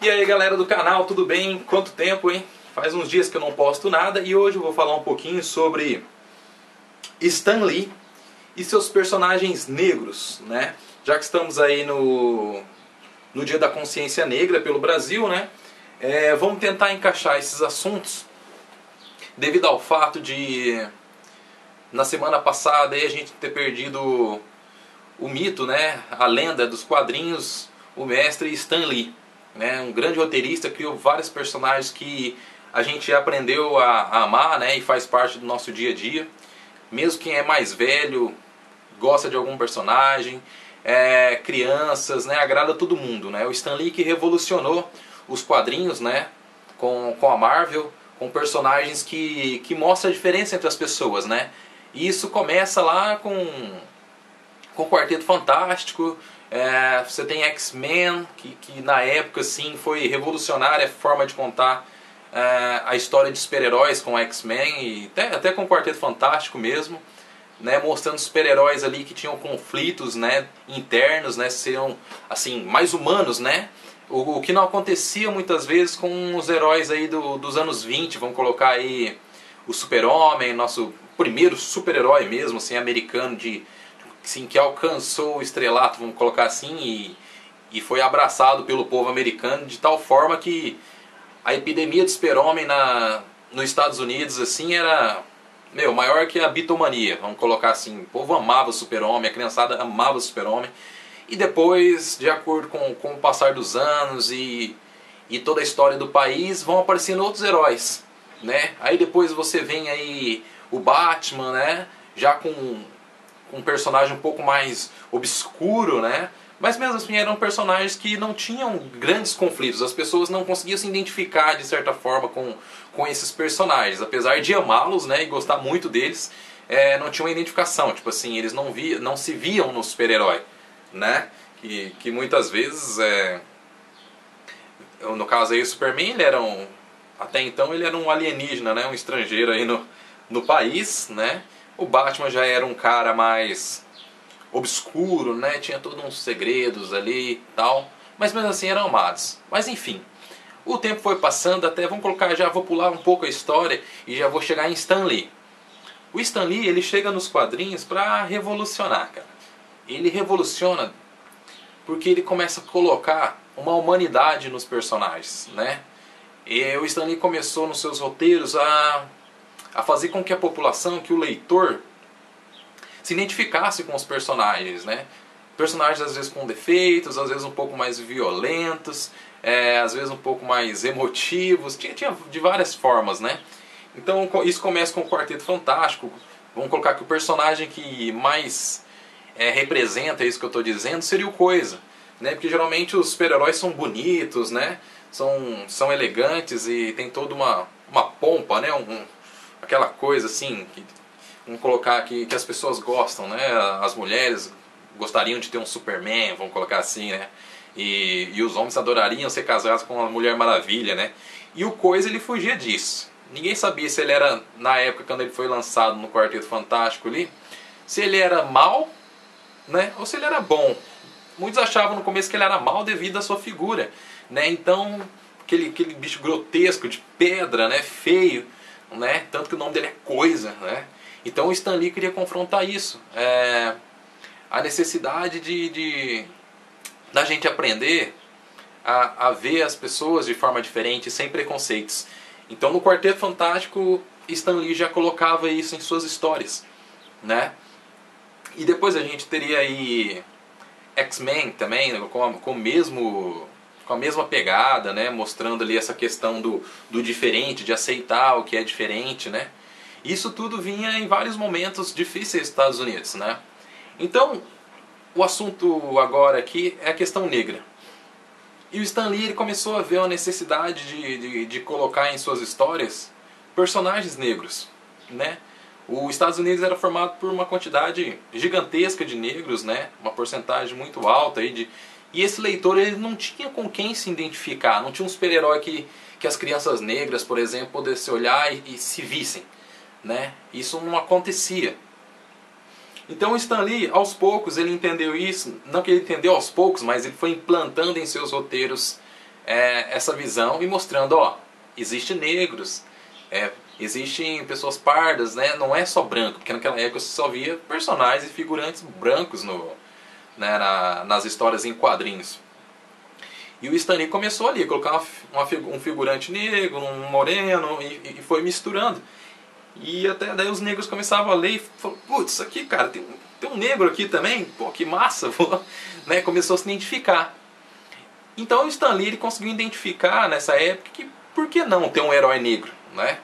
E aí galera do canal, tudo bem? Quanto tempo, hein? Faz uns dias que eu não posto nada e hoje eu vou falar um pouquinho sobre Stan Lee e seus personagens negros, né? Já que estamos aí no Dia da Consciência Negra pelo Brasil, né? Vamos tentar encaixar esses assuntos devido ao fato de na semana passada aí, a gente ter perdido o mito, né? A lenda dos quadrinhos, o mestre Stan Lee. Né, um grande roteirista, criou vários personagens que a gente aprendeu a amar, né, e faz parte do nosso dia a dia. Mesmo quem é mais velho gosta de algum personagem, crianças, né, agrada todo mundo. Né? O Stan Lee que revolucionou os quadrinhos, né, com a Marvel, com personagens que mostram a diferença entre as pessoas. Né? E isso começa lá com o Quarteto Fantástico. Você tem X-Men, que na época assim, foi revolucionária a forma de contar a história de super-heróis com X-Men e até com o Quarteto Fantástico mesmo, né, mostrando super-heróis ali que tinham conflitos, né, internos, né, seriam assim, mais humanos, né, o que não acontecia muitas vezes com os heróis aí dos anos 20, vamos colocar aí o Super-Homem, nosso primeiro super-herói mesmo, assim, americano sim, que alcançou o estrelato, vamos colocar assim, e foi abraçado pelo povo americano de tal forma que a epidemia de super-homem nos Estados Unidos assim era maior que a bitomania, vamos colocar assim. O povo amava o super-homem, a criançada amava o super-homem, e depois, de acordo com o passar dos anos e toda a história do país, vão aparecendo outros heróis, né? Aí depois você vem aí o Batman, né? Já com um personagem um pouco mais obscuro, né? Mas mesmo assim eram personagens que não tinham grandes conflitos. As pessoas não conseguiam se identificar de certa forma com esses personagens. Apesar de amá-los, né, e gostar muito deles, não tinha uma identificação. Tipo assim, eles não se viam no super-herói, né? Que muitas vezes, no caso aí o Superman, até então ele era um alienígena, né? Um estrangeiro aí no país, né? O Batman já era um cara mais obscuro, né? Tinha todos uns segredos ali e tal. Mas mesmo assim eram amados. Mas enfim, o tempo foi passando até, vou pular um pouco a história e já vou chegar em Stan Lee. O Stan Lee, ele chega nos quadrinhos para revolucionar, cara. Ele revoluciona porque ele começa a colocar uma humanidade nos personagens, né? E o Stan Lee começou nos seus roteiros a fazer com que a população, que o leitor, se identificasse com os personagens, né? Personagens às vezes com defeitos, às vezes um pouco mais violentos, às vezes um pouco mais emotivos, tinha de várias formas, né? Então isso começa com o Quarteto Fantástico. Vamos colocar que o personagem que mais representa isso que eu estou dizendo seria o Coisa, né? Porque geralmente os super-heróis são bonitos, né? São elegantes e tem toda uma pompa, né? Aquela coisa assim, vamos colocar aqui, que as pessoas gostam, né? As mulheres gostariam de ter um Superman, vamos colocar assim, né? E os homens adorariam ser casados com uma Mulher Maravilha, né? E o Coisa, ele fugia disso. Ninguém sabia se ele era, na época quando ele foi lançado no Quarteto Fantástico ali, se ele era mal, né? Ou se ele era bom. Muitos achavam no começo que ele era mal devido à sua figura, né? Então, aquele bicho grotesco, de pedra, né? Feio, né? Tanto que o nome dele é Coisa, né? Então o Stan Lee queria confrontar isso, a necessidade da gente aprender a ver as pessoas de forma diferente, sem preconceitos. Então no Quarteto Fantástico, Stan Lee já colocava isso em suas histórias, né? E depois a gente teria aí X-Men também, com a mesma pegada, né? Mostrando ali essa questão do diferente, de aceitar o que é diferente, né? Isso tudo vinha em vários momentos difíceis dos Estados Unidos, né? Então, o assunto agora aqui é a questão negra. E o Stan Lee, ele começou a ver a necessidade de colocar em suas histórias personagens negros, né? Os Estados Unidos era formado por uma quantidade gigantesca de negros, né? Uma porcentagem muito alta aí e esse leitor, ele não tinha com quem se identificar, não tinha um super-herói que as crianças negras, por exemplo, pudessem olhar e se vissem, né? Isso não acontecia. Então o Stan Lee, aos poucos, ele entendeu isso, não que ele entendeu aos poucos, mas ele foi implantando em seus roteiros essa visão e mostrando, ó, existem negros, existem pessoas pardas, né? Não é só branco, porque naquela época você só via personagens e figurantes brancos né, nas histórias em quadrinhos. E o Stan Lee começou ali a colocar um figurante negro, um moreno, e foi misturando. E até daí os negros começavam a ler e falaram, putz, isso aqui, cara, tem um negro aqui também, pô, que massa, né? Começou a se identificar. Então o Stan Lee ele conseguiu identificar nessa época que por que não ter um herói negro, né?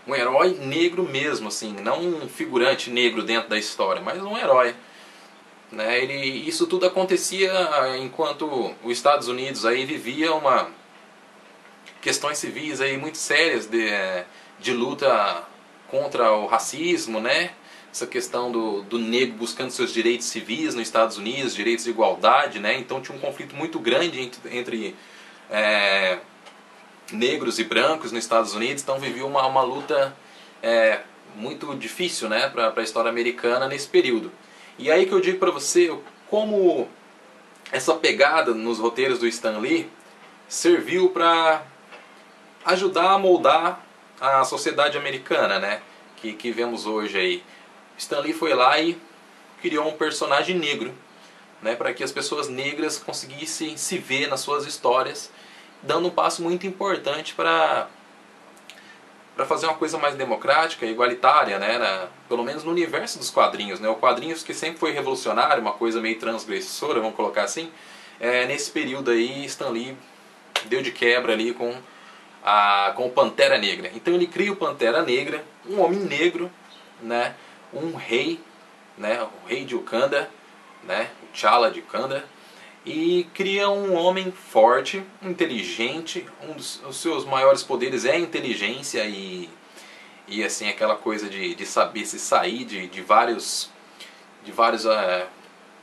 Um herói negro mesmo, assim, não um figurante negro dentro da história, mas um herói. Né? Isso tudo acontecia enquanto os Estados Unidos aí vivia questões civis aí muito sérias de luta contra o racismo, né? Essa questão do negro buscando seus direitos civis nos Estados Unidos, direitos de igualdade, né? Então tinha um conflito muito grande entre negros e brancos nos Estados Unidos, então vivia uma luta muito difícil, né, para a história americana nesse período. E aí que eu digo para você como essa pegada nos roteiros do Stan Lee serviu para ajudar a moldar a sociedade americana, né, que vemos hoje aí. Stan Lee foi lá e criou um personagem negro, né, para que as pessoas negras conseguissem se ver nas suas histórias, dando um passo muito importante para fazer uma coisa mais democrática e igualitária, né, pelo menos no universo dos quadrinhos. Né, o quadrinhos que sempre foi revolucionário, uma coisa meio transgressora, vamos colocar assim, nesse período aí Stan Lee deu de quebra ali com o Pantera Negra. Então ele cria o Pantera Negra, um homem negro, né, um rei, né, o rei de Wakanda, né, o T'Challa de Wakanda, e cria um homem forte, inteligente. Os seus maiores poderes é a inteligência e assim, aquela coisa de saber se sair de vários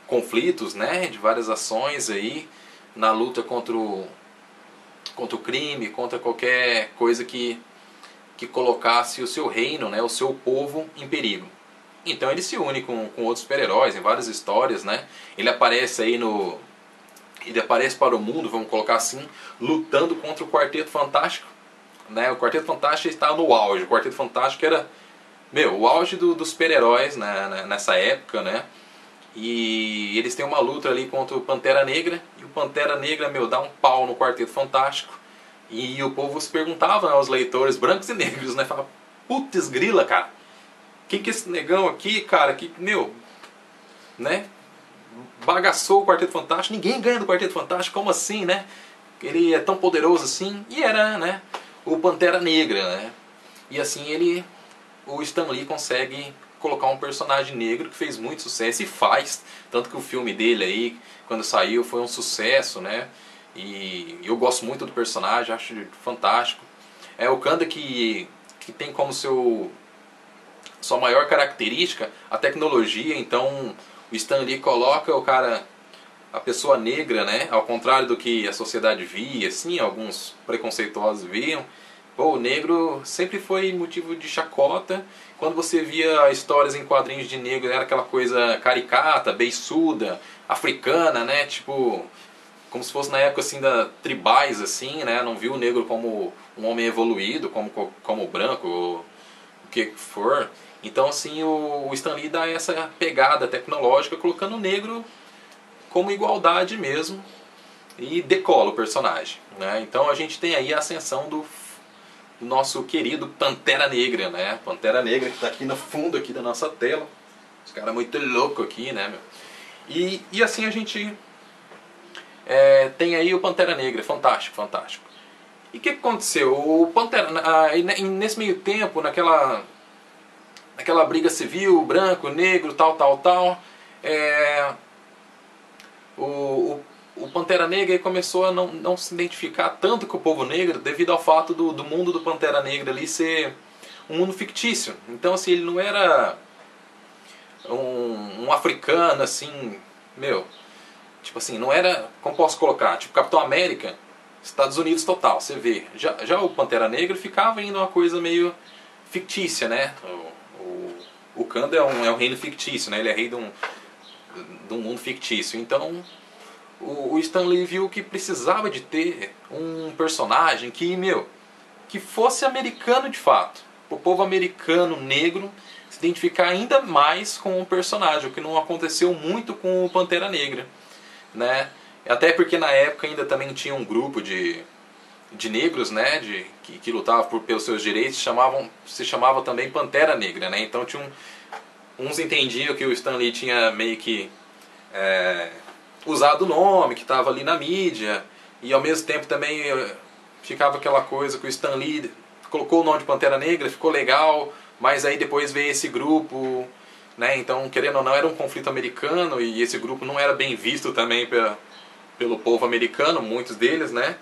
conflitos, né, de várias ações aí na luta contra o crime, contra qualquer coisa que colocasse o seu reino, né, o seu povo em perigo. Então ele se une com outros super-heróis em várias histórias, né? Ele aparece para o mundo, vamos colocar assim, lutando contra o Quarteto Fantástico, né? O Quarteto Fantástico está no auge. O Quarteto Fantástico era, o auge dos super-heróis, né, nessa época, né? E eles têm uma luta ali contra o Pantera Negra, e o Pantera Negra, dá um pau no Quarteto Fantástico. E o povo se perguntava, né, aos leitores brancos e negros, né? Falava, putz grila, cara, quem que é esse negão aqui, cara, que, né? Bagaçou o Quarteto Fantástico, ninguém ganha do Quarteto Fantástico, como assim, né? Ele é tão poderoso assim, e era, né, o Pantera Negra, né? E assim o Stan Lee consegue colocar um personagem negro que fez muito sucesso e faz, tanto que o filme dele aí, quando saiu, foi um sucesso, né? E eu gosto muito do personagem, acho fantástico. É o Wakanda que tem como sua maior característica a tecnologia, então o Stan Lee coloca a pessoa negra, né, ao contrário do que a sociedade via, assim, alguns preconceituosos viam. Pô, o negro sempre foi motivo de chacota. Quando você via histórias em quadrinhos de negro, era aquela coisa caricata, beiçuda, africana, né, tipo, como se fosse na época assim da tribais, assim, né, não viu o negro como um homem evoluído, como branco, ou o que for. Então, assim, o Stan Lee dá essa pegada tecnológica, colocando o negro como igualdade mesmo, e decola o personagem, né? Então a gente tem aí a ascensão do nosso querido Pantera Negra, né? Pantera Negra que está aqui no fundo aqui da nossa tela. Esse cara é muito louco aqui, né, meu? E assim a gente tem aí o Pantera Negra, fantástico, fantástico. E o que aconteceu? O Pantera, nesse meio tempo, naquela briga civil, branco, negro, tal, o Pantera Negra começou a não se identificar tanto com o povo negro devido ao fato do mundo do Pantera Negra ali ser um mundo fictício. Então, assim, ele não era um africano, assim, tipo assim, não era, como posso colocar, tipo Capitão América, Estados Unidos total, você vê. Já o Pantera Negra ficava indo uma coisa meio fictícia, né? O Wakanda é um reino fictício, né? Ele é rei de um mundo fictício. Então, o Stan Lee viu que precisava de ter um personagem que fosse americano de fato. O povo americano negro se identificar ainda mais com o personagem, o que não aconteceu muito com o Pantera Negra, né? Até porque na época ainda também tinha um grupo de negros, né, que lutavam pelos seus direitos, se chamava também Pantera Negra, né? Então uns entendiam que o Stan Lee tinha meio que usado o nome, que estava ali na mídia, e ao mesmo tempo também ficava aquela coisa que o Stan Lee colocou o nome de Pantera Negra, ficou legal, mas aí depois veio esse grupo, né? Então, querendo ou não, era um conflito americano, e esse grupo não era bem visto também pelo povo americano, muitos deles, né?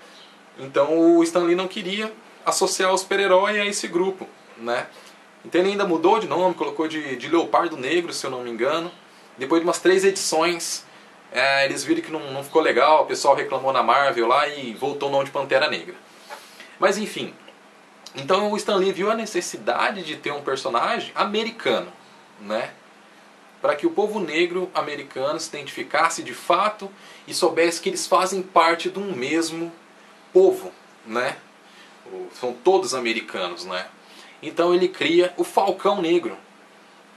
Então o Stan Lee não queria associar o super-herói a esse grupo, né? Então ele ainda mudou de nome, colocou de Leopardo Negro, se eu não me engano. Depois de umas 3 edições, eles viram que não ficou legal, o pessoal reclamou na Marvel lá e voltou o nome de Pantera Negra. Mas enfim, então o Stan Lee viu a necessidade de ter um personagem americano, né? Para que o povo negro americano se identificasse de fato e soubesse que eles fazem parte de um mesmo povo, né? São todos americanos, né? Então ele cria o Falcão Negro.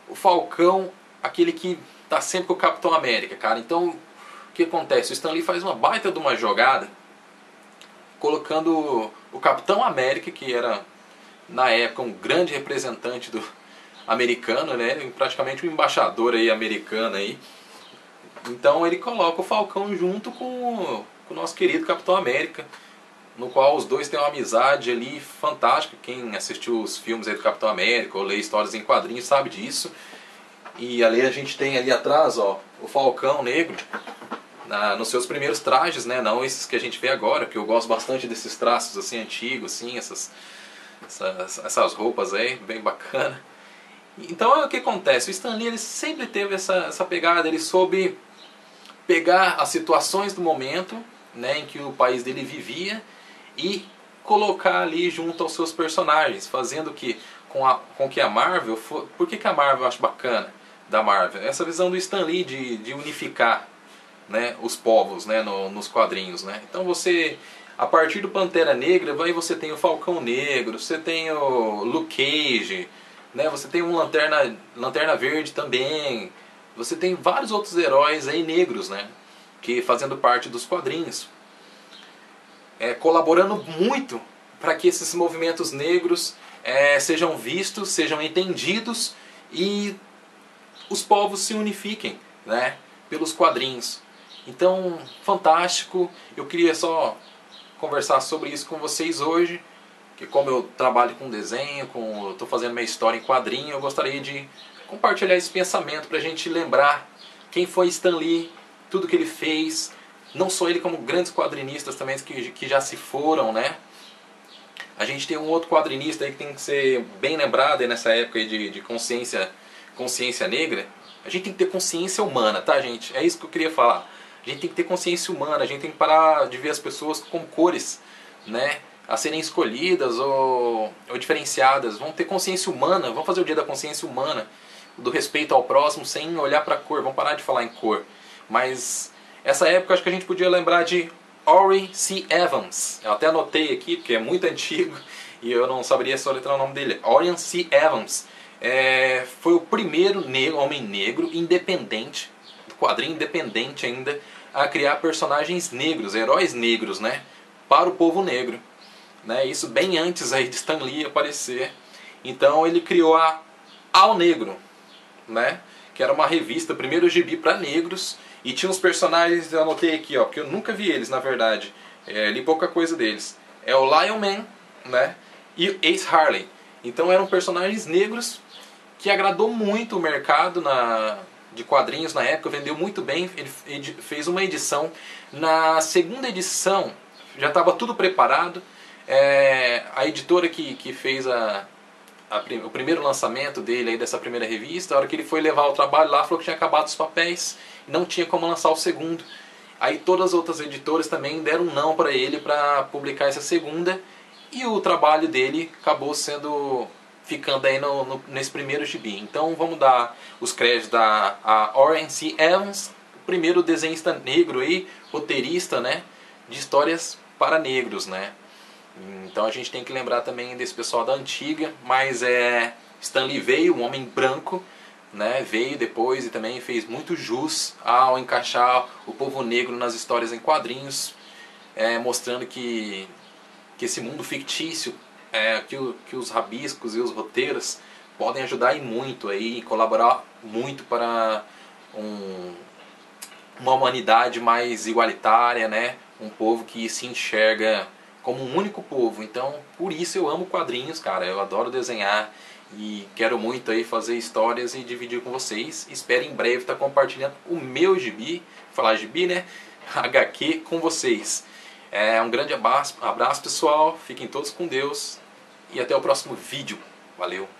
O Falcão, aquele que tá sempre com o Capitão América, cara. Então, o que acontece? O Stan Lee faz uma baita de uma jogada, colocando o Capitão América, que era, na época, um grande representante do americano, né? Praticamente um embaixador aí, americano aí. Então ele coloca o Falcão junto com o nosso querido Capitão América, no qual os dois têm uma amizade ali fantástica. Quem assistiu os filmes aí do Capitão América ou lê histórias em quadrinhos sabe disso. E ali a gente tem ali atrás, ó, o Falcão Negro nos seus primeiros trajes, né? Não esses que a gente vê agora, que eu gosto bastante desses traços assim antigos, assim, essas roupas aí, bem bacana. Então o que acontece? O Stan Lee ele sempre teve essa pegada, ele soube pegar as situações do momento, né, em que o país dele vivia e colocar ali junto aos seus personagens, fazendo que com que a Marvel... Por que a Marvel eu acho bacana da Marvel? Essa visão do Stan Lee de unificar, né, os povos, né, nos quadrinhos, né? Então você, a partir do Pantera Negra, você tem o Falcão Negro, você tem o Luke Cage, né, você tem um Lanterna Verde também, você tem vários outros heróis aí negros, né, que fazendo parte dos quadrinhos, colaborando muito para que esses movimentos negros sejam vistos, sejam entendidos e os povos se unifiquem, né, pelos quadrinhos. Então, fantástico. Eu queria só conversar sobre isso com vocês hoje, que como eu trabalho com desenho, estou fazendo minha história em quadrinho, eu gostaria de compartilhar esse pensamento para a gente lembrar quem foi Stan Lee, tudo que ele fez, não só ele como grandes quadrinistas também que já se foram, né? A gente tem um outro quadrinista aí que tem que ser bem lembrado aí nessa época aí de consciência negra. A gente tem que ter consciência humana, tá, gente? É isso que eu queria falar. A gente tem que ter consciência humana, a gente tem que parar de ver as pessoas como cores, né, a serem escolhidas ou diferenciadas. Vamos ter consciência humana, vamos fazer o dia da consciência humana, do respeito ao próximo sem olhar para a cor. Vamos parar de falar em cor. Mas essa época acho que a gente podia lembrar de Orrin C. Evans. Eu até anotei aqui porque é muito antigo e eu não saberia soletrar o nome dele. Orrin C. Evans foi o primeiro homem negro independente, do quadrinho independente ainda, a criar personagens negros, heróis negros, né, para o povo negro, né, isso bem antes aí de Stan Lee aparecer. Então ele criou a Ao Negro, né, que era uma revista, primeiro gibi para negros, e tinha uns personagens, eu anotei aqui, ó, porque eu nunca vi eles na verdade, li pouca coisa deles. É o Lion Man, né, e o Ace Harley. Então eram personagens negros que agradou muito o mercado de quadrinhos na época, vendeu muito bem. Ele fez uma edição. Na segunda edição já estava tudo preparado. A editora que fez o primeiro lançamento dele, aí, dessa primeira revista, a hora que ele foi levar o trabalho lá, falou que tinha acabado os papéis, não tinha como lançar o segundo. Aí todas as outras editoras também deram um não para ele para publicar essa segunda, e o trabalho dele acabou ficando aí nesse primeiro gibi. Então vamos dar os créditos a Orrin C. Evans primeiro desenhista negro aí, roteirista, né, de histórias para negros, né. Então a gente tem que lembrar também desse pessoal da antiga, mas Stan Lee veio, um homem branco, né, veio depois e também fez muito jus ao encaixar o povo negro nas histórias em quadrinhos, mostrando que esse mundo fictício, que os rabiscos e os roteiros podem ajudar e muito aí, colaborar muito para uma humanidade mais igualitária, né, um povo que se enxerga como um único povo. Então, por isso eu amo quadrinhos, cara. Eu adoro desenhar e quero muito aí fazer histórias e dividir com vocês. Espero em breve estar compartilhando o meu gibi, falar gibi, né? HQ com vocês. Um grande abraço pessoal. Fiquem todos com Deus e até o próximo vídeo. Valeu!